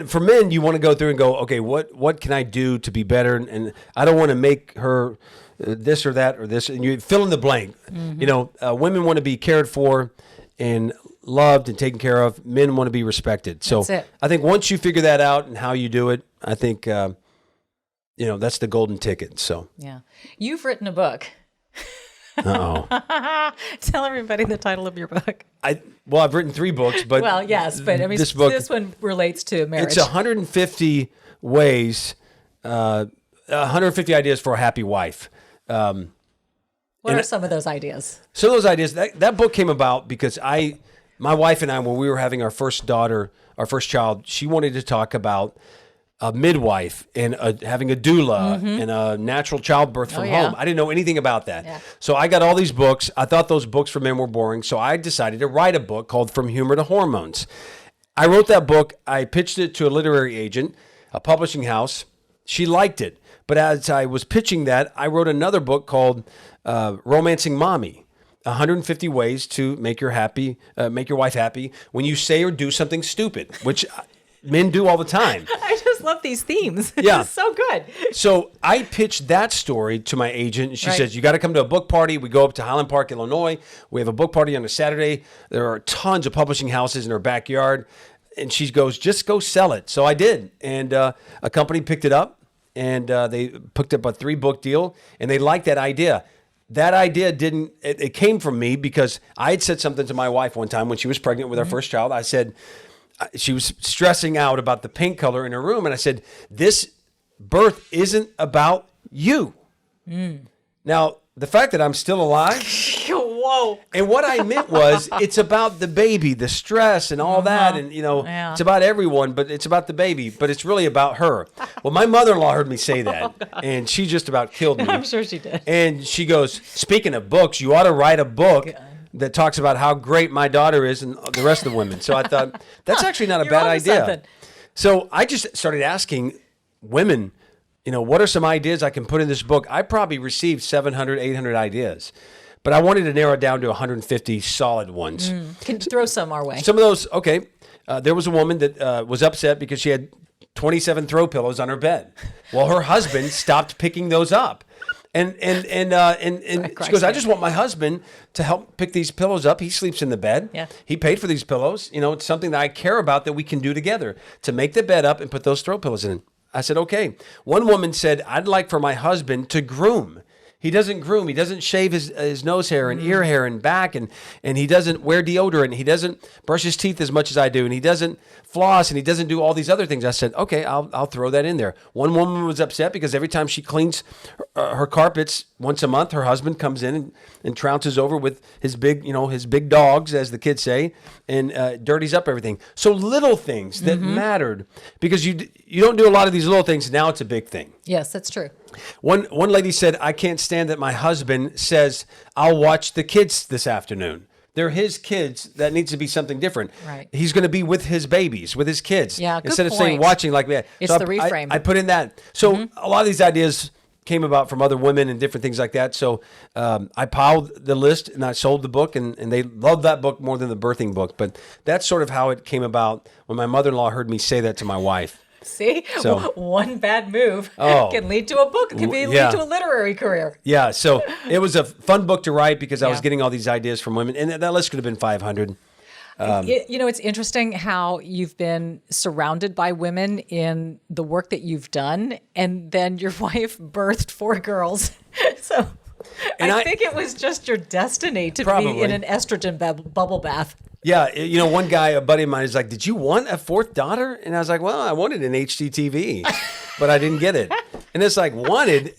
Speaker 2: for men, you want to go through and go, okay, what can I do to be better? And I don't want to make her this or that or this. And you fill in the blank. Women want to be cared for and loved and taken care of. Men want to be respected. So
Speaker 1: That's it.
Speaker 2: I think once you figure that out and how you do it, I think, that's the golden ticket. So,
Speaker 1: Yeah. You've written a book.
Speaker 2: uh-oh.
Speaker 1: Tell everybody the title of your book.
Speaker 2: I've written 3 books, but
Speaker 1: Well, yes, but I mean,
Speaker 2: this book,
Speaker 1: this one relates to marriage.
Speaker 2: it's 150 ways, 150 ideas for a happy wife.
Speaker 1: What are some of those ideas?
Speaker 2: So those ideas, that book came about because my wife and I, when we were having our first daughter, our first child, she wanted to talk about a midwife and having a doula and a natural childbirth from home. I didn't know anything about that.
Speaker 1: Yeah.
Speaker 2: So I got all these books. I thought those books for men were boring. So I decided to write a book called From Humor to Hormones. I wrote that book. I pitched it to a literary agent, a publishing house. She liked it. But as I was pitching that, I wrote another book called Romancing Mommy. 150 ways to make your wife happy when you say or do something stupid, which men do all the time.
Speaker 1: I just love these themes.
Speaker 2: Yeah.
Speaker 1: It's so good.
Speaker 2: So I pitched that story to my agent, and she
Speaker 1: Right.
Speaker 2: says, you got to come to a book party. We go up to Highland Park, Illinois. We have a book party on a Saturday. There are tons of publishing houses in our backyard. And she goes, just go sell it. So I did. And a company picked it up, and they picked up a 3-book deal, and they liked that idea. That idea it came from me because I had said something to my wife one time when she was pregnant with our first child. I said, she was stressing out about the paint color in her room. And I said, this birth isn't about you. Now, the fact that I'm still alive.
Speaker 1: Whoa.
Speaker 2: And what I meant was it's about the baby, the stress and all that. And,
Speaker 1: Yeah.
Speaker 2: it's about everyone, but it's about the baby. But it's really about her. Well, my mother-in-law heard me say that. And she just about killed me.
Speaker 1: I'm sure she did.
Speaker 2: And she goes, speaking of books, you ought to write a book that talks about how great my daughter is and the rest of the women. So I thought, that's actually not a
Speaker 1: You're
Speaker 2: bad
Speaker 1: onto
Speaker 2: idea.
Speaker 1: something.
Speaker 2: So I just started asking women, what are some ideas I can put in this book? I probably received 700, 800 ideas. But I wanted to narrow it down to 150 solid ones.
Speaker 1: Can you throw some our way?
Speaker 2: Some of those, okay. There was a woman that was upset because she had 27 throw pillows on her bed. Well, her husband stopped picking those up. And she goes, I just want my husband to help pick these pillows up. He sleeps in the bed.
Speaker 1: Yeah.
Speaker 2: He paid for these pillows. It's something that I care about that we can do together to make the bed up and put those throw pillows in. I said, okay. One woman said, I'd like for my husband to groom. He doesn't groom. He doesn't shave his nose hair and ear hair and back, and he doesn't wear deodorant. He doesn't brush his teeth as much as I do, and he doesn't floss, and he doesn't do all these other things. I said, okay, I'll throw that in there. One woman was upset because every time she cleans her carpets once a month, her husband comes in and trounces over with his big dogs, as the kids say, and dirties up everything. So little things that mattered, because you don't do a lot of these little things. Now it's a big thing.
Speaker 1: Yes, that's true.
Speaker 2: One lady said, I can't stand that my husband says, I'll watch the kids this afternoon. They're his kids. That needs to be something different.
Speaker 1: Right.
Speaker 2: He's going to be with his babies, with his kids.
Speaker 1: Yeah, good
Speaker 2: instead of saying
Speaker 1: point.
Speaker 2: watching like that.
Speaker 1: It's the reframe.
Speaker 2: I put in that. So a lot of these ideas came about from other women and different things like that. So I piled the list and I sold the book, and they loved that book more than the birthing book. But that's sort of how it came about when my mother-in-law heard me say that to my wife.
Speaker 1: See,
Speaker 2: So-
Speaker 1: one bad move can lead to a book. It can lead to a literary career.
Speaker 2: Yeah, so it was a fun book to write because I was
Speaker 1: Yeah.
Speaker 2: getting all these ideas from women, and that list could have been 500.
Speaker 1: It's interesting how you've been surrounded by women in the work that you've done, and then your wife birthed 4 girls. So
Speaker 2: And
Speaker 1: I
Speaker 2: I-
Speaker 1: think it was just your destiny to be
Speaker 2: Probably.
Speaker 1: in an estrogen bubble bath.
Speaker 2: Yeah, one guy, a buddy of mine, is like, "Did you want a 4th daughter?" And I was like, "Well, I wanted an HGTV, but I didn't get it." And it's like, wanted.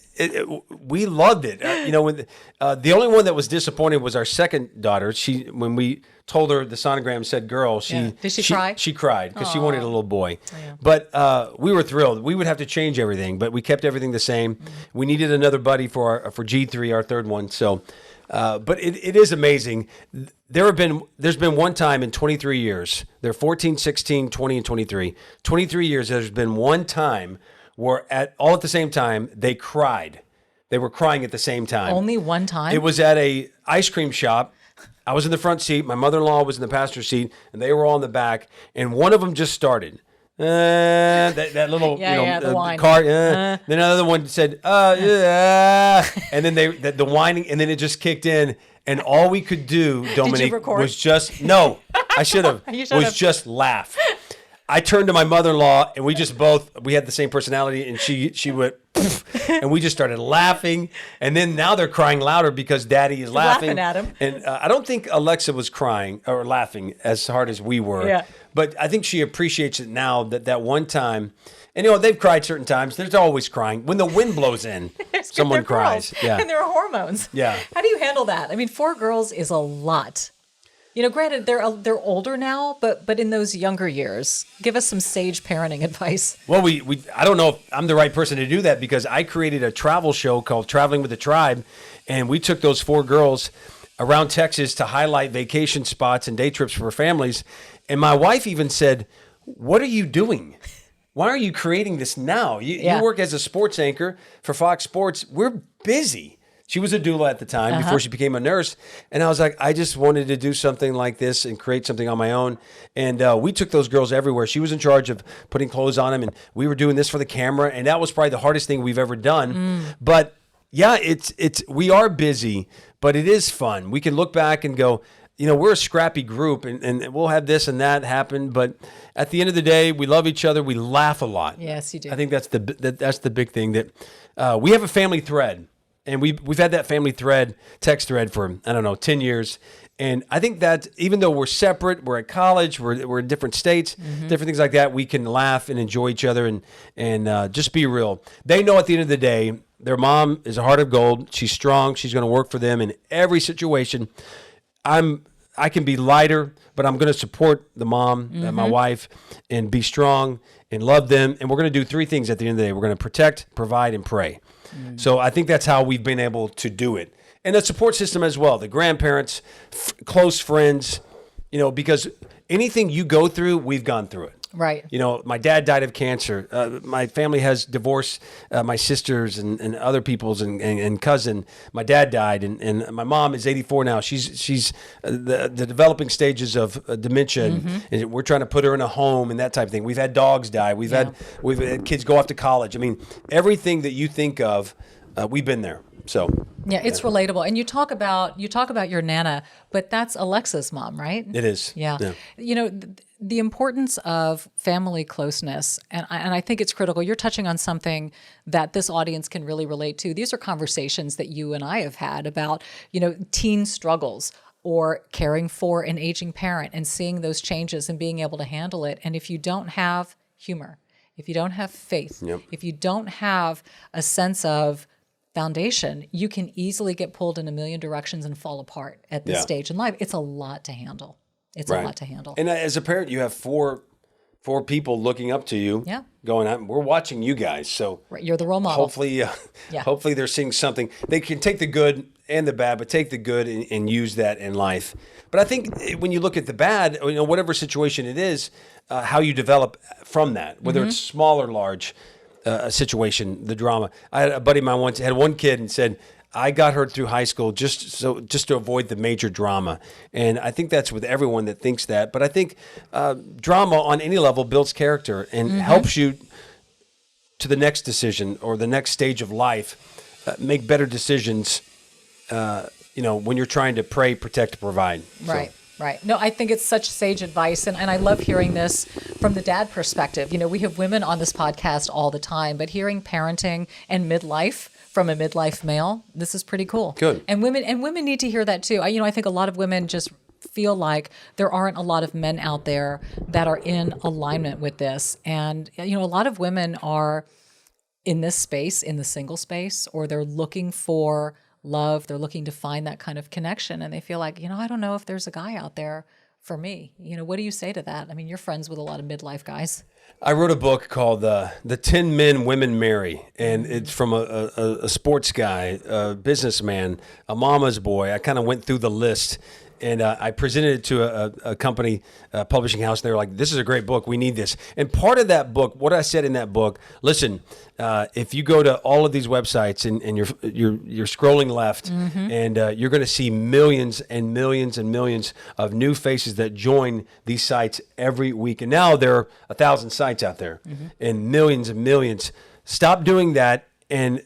Speaker 2: We loved it. When the only one that was disappointed was our second daughter. When we told her the sonogram said girl,
Speaker 1: Did she cry?
Speaker 2: She cried because she wanted a little boy. But we were thrilled. We would have to change everything, but we kept everything the same. We needed another buddy for G3, our third one. So, but it is amazing. There's been one time in 23 years. They're 14, 16, 20, and 23. 23 years. There's been one time where all at the same time they cried. They were crying at the same time.
Speaker 1: Only one time?
Speaker 2: It was at a ice cream shop. I was in the front seat. My mother-in-law was in the passenger seat, and they were all in the back. And one of them just started. That little
Speaker 1: the whine.
Speaker 2: car. Then another one said, yeah. And then the whining, and then it just kicked in. And all we could do, Dominique,
Speaker 1: record?
Speaker 2: was just no. I should have.
Speaker 1: You should
Speaker 2: Was
Speaker 1: have.
Speaker 2: just laugh. I turned to my mother-in-law, and we had the same personality, and she went, poof, and we just started laughing. And then now they're crying louder because Daddy is laughing
Speaker 1: at him.
Speaker 2: And I don't think Alexa was crying or laughing as hard as we were.
Speaker 1: Yeah.
Speaker 2: But I think she appreciates it now that one time. And they've cried certain times. There's always crying. When the wind blows in, someone cries.
Speaker 1: Girls,
Speaker 2: Yeah.
Speaker 1: And there are hormones.
Speaker 2: Yeah.
Speaker 1: How do you handle that? I mean, 4 girls is a lot. Granted, they're older now, but in those younger years, give us some sage parenting advice.
Speaker 2: Well, I don't know if I'm the right person to do that because I created a travel show called Traveling with the Tribe, and we took those 4 girls around Texas to highlight vacation spots and day trips for families. And my wife even said, "What are you doing? Why are you creating this now? You work as a sports anchor for Fox Sports. We're busy." She was a doula at the time before she became a nurse. And I was like, I just wanted to do something like this and create something on my own. And we took those girls everywhere. She was in charge of putting clothes on them. And we were doing this for the camera. And that was probably the hardest thing we've ever done. But yeah, we are busy, but it is fun. We can look back and go, we're a scrappy group and we'll have this and that happen. But at the end of the day, we love each other. We laugh a lot.
Speaker 1: Yes, you do.
Speaker 2: I think that's the big thing that we have a family thread. And we've had that family text thread for, 10 years. And I think that even though we're separate, we're at college, we're in different states, different things like that, we can laugh and enjoy each other and just be real. They know at the end of the day, their mom is a heart of gold. She's strong. She's going to work for them in every situation. I can be lighter, but I'm going to support the mom, my wife, and be strong and love them. And we're going to do 3 things at the end of the day. We're going to protect, provide, and pray. So I think that's how we've been able to do it. And the support system as well, the grandparents, close friends, because anything you go through, we've gone through it.
Speaker 1: Right.
Speaker 2: My dad died of cancer. My family has divorced my sisters and other people's and cousin. My dad died, and my mom is 84 now. She's the developing stages of dementia, and we're trying to put her in a home and that type of thing. We've had dogs die. We've had kids go off to college. I mean, everything that you think of, we've been there. So
Speaker 1: yeah, it's relatable. And you talk about your Nana, but that's Alexa's mom, right?
Speaker 2: it is.
Speaker 1: Yeah. The importance of family closeness, and I think it's critical. You're touching on something that this audience can really relate to. These are conversations that you and I have had about, teen struggles or caring for an aging parent and seeing those changes and being able to handle it. And if you don't have humor, if you don't have faith, if you don't have a sense of foundation, you can easily get pulled in a million directions and fall apart at this stage in life. It's a lot to handle. It's a lot to handle.
Speaker 2: And as a parent, you have four people looking up to you.
Speaker 1: Yeah.
Speaker 2: Going, we're watching you guys. So
Speaker 1: You're the role model.
Speaker 2: Hopefully they're seeing something. They can take the good and the bad, but take the good and use that in life. But I think when you look at the bad, whatever situation it is, how you develop from that, whether it's small or large situation, the drama. I had a buddy of mine once had one kid and said, I got her through high school just to avoid the major drama. And I think that's with everyone that thinks that. But I think drama on any level builds character and helps you to the next decision or the next stage of life, make better decisions, when you're trying to pray, protect, provide.
Speaker 1: Right. Right. No, I think it's such sage advice. And I love hearing this from the dad perspective. We have women on this podcast all the time, but hearing parenting and midlife from a midlife male, this is pretty cool.
Speaker 2: Good.
Speaker 1: And women need to hear that too. I think a lot of women just feel like there aren't a lot of men out there that are in alignment with this. And, a lot of women are in this space, in the single space, or they're looking for love. They're looking to find that kind of connection. And they feel like, I don't know if there's a guy out there for me. What do you say to that? I mean, you're friends with a lot of midlife guys.
Speaker 2: I wrote a book called The 10 Men Women Marry, and it's from a sports guy, a businessman, a mama's boy. I kind of went through the list, and I presented it to a company, a publishing house. They were like, this is a great book. We need this. And part of that book, what I said in that book, listen, if you go to all of these websites and you're scrolling left, and you're going to see millions and millions and millions of new faces that join these sites every week. And now there are 1,000 sites out there and millions. Stop doing that and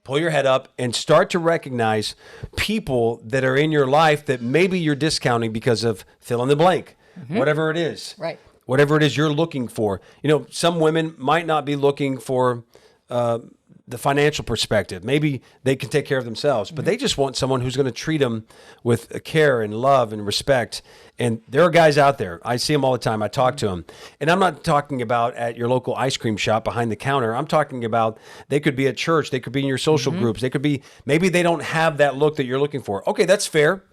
Speaker 2: pull your head up and start to recognize people that are in your life that maybe you're discounting because of fill in the blank. whatever it is.
Speaker 1: Right.
Speaker 2: Whatever it is you're looking for. You know, some women might not be looking for the financial perspective. Maybe they can take care of themselves, but they just want someone who's going to treat them with care and love and respect. And there are guys out there. I see them all the time. I talk to them. And I'm not talking about at your local ice cream shop behind the counter. I'm talking about they could be at church. They could be in your social groups. They could be, maybe they don't have that look that you're looking for. Okay, that's fair.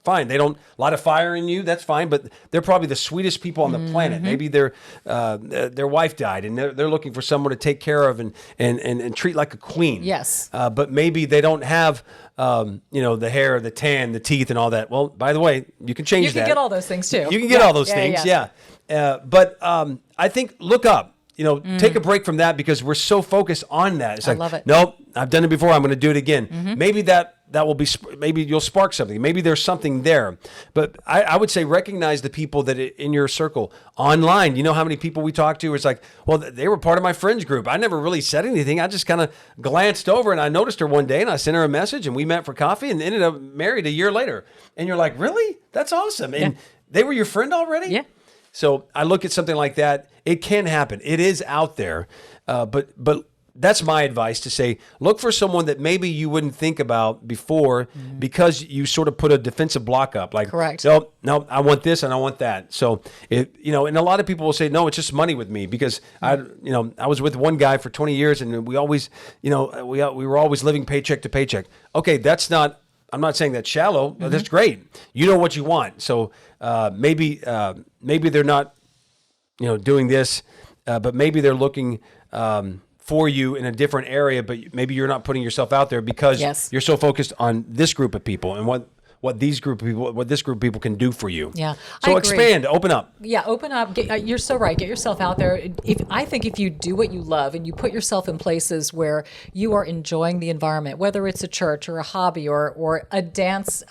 Speaker 2: Fine. They don't, a lot of fire in you. That's fine. But they're probably the sweetest people on the planet. Maybe their wife died and they're looking for someone to take care of and treat like a queen.
Speaker 1: Yes.
Speaker 2: But maybe they don't have, the hair, the tan, the teeth, and all that. Well, by the way, you can change that.
Speaker 1: You can get all those things too.
Speaker 2: You can get all those things, yeah. But I think look up. Take a break from that because we're so focused on that. It's like,
Speaker 1: love it.
Speaker 2: Nope, I've done it before. I'm going to do it again. Maybe that will be. Maybe you'll spark something. Maybe there's something there. But I would say recognize the people that in your circle online. You know how many people we talk to? It's like, well, they were part of my friends group. I never really said anything. I just kind of glanced over and I noticed her one day and I sent her a message and we met for coffee and ended up married a year later. And you're like, really? That's awesome. And they were your friend already?
Speaker 1: Yeah.
Speaker 2: So I look at something like that. It can happen. It is out there. But that's my advice to say, look for someone that maybe you wouldn't think about before because you sort of put a defensive block up. Like,
Speaker 1: correct.
Speaker 2: No, I want this and I want that. So, and a lot of people will say, no, it's just money with me because I was with one guy for 20 years and we always, we were always living paycheck to paycheck. Okay, I'm not saying that's shallow. That's great. You know what you want. So maybe they're not, doing this, but maybe they're looking for you in a different area, but maybe you're not putting yourself out there because you're so focused on this group of people and what this group of people can do for you.
Speaker 1: Yeah.
Speaker 2: So expand, open up.
Speaker 1: Yeah, open up. You're so right. Get yourself out there. I think if you do what you love and you put yourself in places where you are enjoying the environment, whether it's a church or a hobby or a dance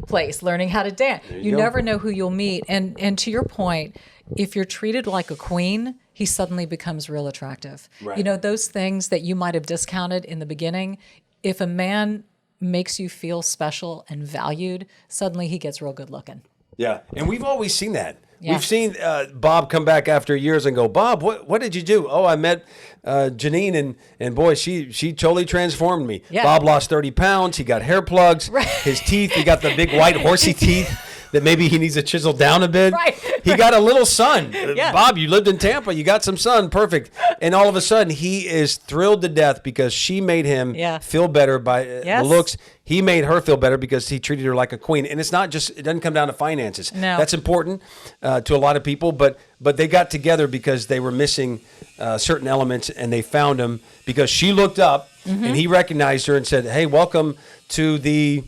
Speaker 1: place, learning how to dance, you never know who you'll meet. And to your point, if you're treated like a queen, he suddenly becomes real attractive.
Speaker 2: Right.
Speaker 1: Those things that you might have discounted in the beginning, if a man makes you feel special and valued, suddenly he gets real good looking.
Speaker 2: Yeah, and we've always seen that.
Speaker 1: Yeah.
Speaker 2: We've seen Bob come back after years and go, Bob, what did you do? Oh, I met Janine, and boy, she totally transformed me.
Speaker 1: Yeah.
Speaker 2: Bob lost 30 pounds. He got hair plugs.
Speaker 1: Right.
Speaker 2: His teeth, he got the big white horsey teeth that maybe he needs to chisel down a bit.
Speaker 1: Right.
Speaker 2: He got a little son.
Speaker 1: Yeah.
Speaker 2: Bob, you lived in Tampa. You got some sun. Perfect. And all of a sudden, he is thrilled to death because she made him feel better by the looks. He made her feel better because he treated her like a queen. And it's not just, it doesn't come down to finances.
Speaker 1: No.
Speaker 2: That's important to a lot of people, but they got together because they were missing certain elements and they found him because she looked up and he recognized her and said, hey, welcome to the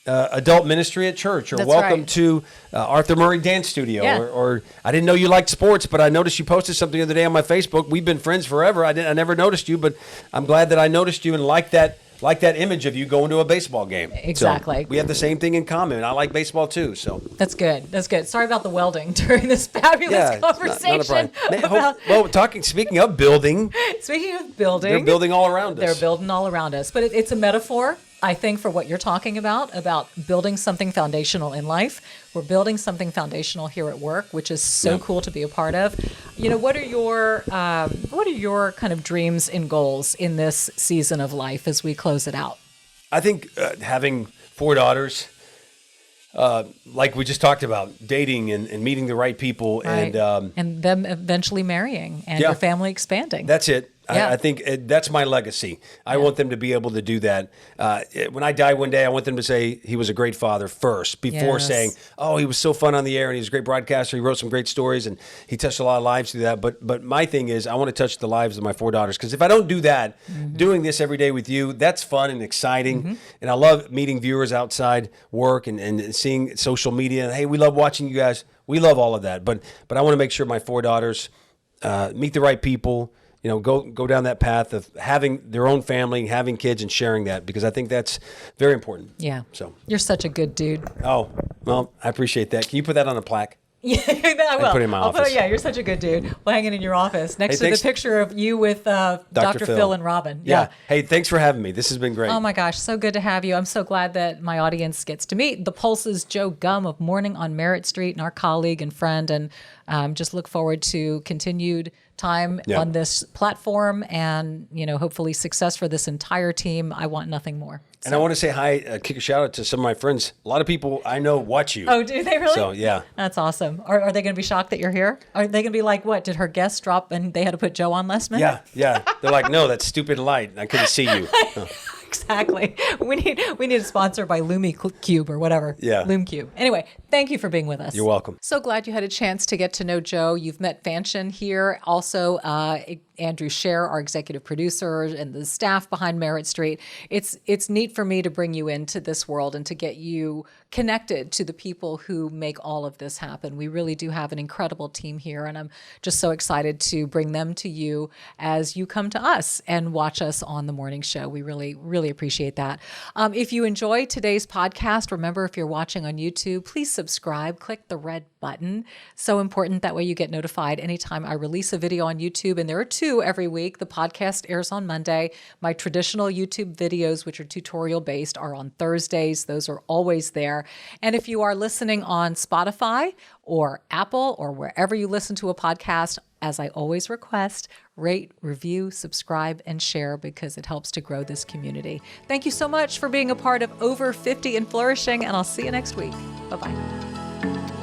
Speaker 2: adult ministry at church, or
Speaker 1: That's
Speaker 2: welcome
Speaker 1: right.
Speaker 2: to Arthur Murray Dance Studio,
Speaker 1: Yeah.
Speaker 2: or I didn't know you liked sports, but I noticed you posted something the other day on my Facebook. We've been friends forever. I never noticed you, but I'm glad that I noticed you and liked that image of you going to a baseball game.
Speaker 1: Exactly.
Speaker 2: So we have the same thing in common. I like baseball too. So
Speaker 1: That's good. That's good. Sorry about the welding during this fabulous conversation.
Speaker 2: Speaking of building,
Speaker 1: Speaking of building,
Speaker 2: they're building all around us.
Speaker 1: They're building all around us. But it's a metaphor, I think, for what you're talking about building something foundational in life. We're building something foundational here at work, which is so cool to be a part of. What are your kind of dreams and goals in this season of life as we close it out?
Speaker 2: I think having 4 daughters, like we just talked about, dating and meeting the right people,
Speaker 1: Right. And them eventually marrying and your family expanding.
Speaker 2: That's it.
Speaker 1: Yeah.
Speaker 2: I think that's my legacy. I want them to be able to do that. When I die one day, I want them to say he was a great father first before saying, oh, he was so fun on the air and he was a great broadcaster. He wrote some great stories and he touched a lot of lives through that. But my thing is I want to touch the lives of my 4 daughters, because if I don't do that, doing this every day with you, that's fun and exciting. And I love meeting viewers outside work and seeing social media. Hey, we love watching you guys. We love all of that. But I want to make sure my 4 daughters meet the right people, go down that path of having their own family, having kids, and sharing that, because I think that's very important.
Speaker 1: Yeah.
Speaker 2: So
Speaker 1: You're such a good dude.
Speaker 2: Oh, well, I appreciate that. Can you put that on a plaque?
Speaker 1: Yeah, I will.
Speaker 2: And put it in my office.
Speaker 1: Yeah, you're such a good dude. We'll hang it in your office next to
Speaker 2: thanks.
Speaker 1: the picture of you with Dr. Phil and Robin.
Speaker 2: Yeah. Hey, thanks for having me. This has been great.
Speaker 1: Oh my gosh, so good to have you. I'm so glad that my audience gets to meet the Pulse's Joe Gumm of Morning on Merritt Street, and our colleague and friend, and just look forward to continued time on this platform and, hopefully success for this entire team. I want nothing more.
Speaker 2: And I want to say hi, kick a shout out to some of my friends. A lot of people I know watch you.
Speaker 1: Oh, do they really?
Speaker 2: So, yeah.
Speaker 1: That's awesome. Are they going to be shocked that you're here? Are they going to be like, what, did her guest drop and they had to put Joe on last minute?
Speaker 2: Yeah. They're like, no, that's stupid light. I couldn't see you.
Speaker 1: Exactly. We need a sponsor by LumiCube or whatever.
Speaker 2: Yeah.
Speaker 1: LumeCube. Anyway, thank you for being with us.
Speaker 2: You're welcome.
Speaker 1: So glad you had a chance to get to know Joe. You've met Fanshin here. Also, Andrew Scher, our executive producer, and the staff behind Merritt Street. It's neat for me to bring you into this world and to get you connected to the people who make all of this happen. We really do have an incredible team here, and I'm just so excited to bring them to you as you come to us and watch us on the morning show. We really, really appreciate that. If you enjoy today's podcast, remember, if you're watching on YouTube, please subscribe, click the red button. So important. That way you get notified anytime I release a video on YouTube, and there are 2 every week. The podcast airs on Monday. My traditional YouTube videos, which are tutorial based, are on Thursdays. Those are always there. And if you are listening on Spotify or Apple or wherever you listen to a podcast, as I always request, rate, review, subscribe, and share, because it helps to grow this community. Thank you so much for being a part of Over 50 and Flourishing, and I'll see you next week. Bye-bye.